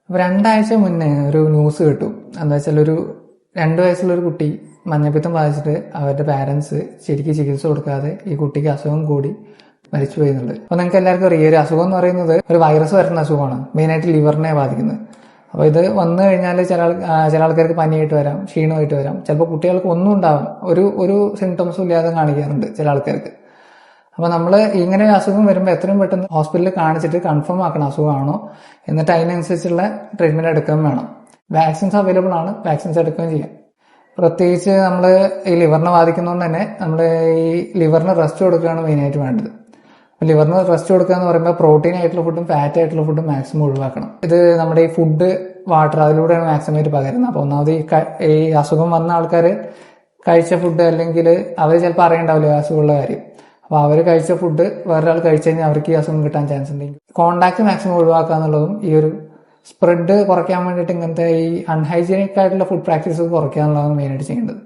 അപ്പൊ 2 ആഴ്ച മുന്നേ ഒരു ന്യൂസ് കിട്ടും. എന്താ വെച്ചാൽ ഒരു 2 വയസ്സുള്ള ഒരു കുട്ടി മഞ്ഞപ്പിത്തം ബാധിച്ചിട്ട് അവരുടെ പാരന്റ്സ് ശരിക്കും ചികിത്സ കൊടുക്കാതെ ഈ കുട്ടിക്ക് അസുഖം കൂടി മരിച്ചുപോയി എന്നുള്ളത്. അപ്പൊ നിങ്ങൾക്ക് എല്ലാവർക്കും അറിയാം, ഒരു അസുഖം എന്ന് പറയുന്നത് ഒരു വൈറസ് വരുന്ന അസുഖമാണ്, മെയിനായിട്ട് ലിവറിനെ ബാധിക്കുന്നത്. അപ്പൊ ഇത് വന്നു കഴിഞ്ഞാൽ ചില ആൾക്കാർക്ക് പനിയായിട്ട് വരാം, ക്ഷീണമായിട്ട് വരാം. ചിലപ്പോൾ കുട്ടികൾക്ക് ഒന്നും ഉണ്ടാവാം, ഒരു സിംറ്റംസും ഇല്ലാതെ കാണിക്കാറുണ്ട് ചില ആൾക്കാർക്ക്. അപ്പൊ നമ്മൾ ഇങ്ങനെ അസുഖം വരുമ്പോൾ എത്രയും പെട്ടെന്ന് ഹോസ്പിറ്റലിൽ കാണിച്ചിട്ട് കൺഫേം ആക്കണം അസുഖമാണോ, എന്നിട്ട് അതിനനുസരിച്ചുള്ള ട്രീറ്റ്മെന്റ് എടുക്കുകയും വേണം. വാക്സിൻസ് അവൈലബിൾ ആണ്, വാക്സിൻസ് എടുക്കുകയും ചെയ്യാം. പ്രത്യേകിച്ച് നമ്മൾ ഈ ലിവറിനെ ബാധിക്കുന്നതുകൊണ്ട് തന്നെ നമ്മൾ ഈ ലിവറിന് റെസ്റ്റ് കൊടുക്കുകയാണ് മെയിനായിട്ട് വേണ്ടത്. ലിവറിന് റെസ്റ്റ് കൊടുക്കുക എന്ന് പറയുമ്പോൾ പ്രോട്ടീൻ ആയിട്ടുള്ള ഫുഡും ഫാറ്റ് ആയിട്ടുള്ള ഫുഡും മാക്സിമം ഒഴിവാക്കണം. ഇത് നമ്മുടെ ഈ ഫുഡ്, വാട്ടർ അതിലൂടെയാണ് മാക്സിമം ആയിട്ട് പകരുന്നത്. അപ്പൊ ഒന്നാമത് ഈ അസുഖം വന്ന ആൾക്കാർ കഴിച്ച ഫുഡ്, അല്ലെങ്കിൽ അവർ ചിലപ്പോൾ അറിയണ്ടാവില്ല അസുഖമുള്ള കാര്യം. അപ്പൊ അവർ കഴിച്ച ഫുഡ് വേറൊരാൾ കഴിച്ചു കഴിഞ്ഞാൽ അവർക്ക് ഈ അസുഖം കിട്ടാൻ ചാൻസ് ഉണ്ടെങ്കിൽ കോണ്ടാക്ട് മാക്സിമം ഒഴിവാക്കുക എന്നുള്ളതും ഈ ഒരു സ്പ്രെഡ് കുറയ്ക്കാൻ വേണ്ടിയിട്ട് ഇങ്ങനത്തെ ഈ അൺഹൈജീനിക് ആയിട്ടുള്ള ഫുഡ് പ്രാക്ടീസസ് കുറയ്ക്കുക എന്നുള്ളതാണ് മെയിനായിട്ട് ചെയ്യേണ്ടത്.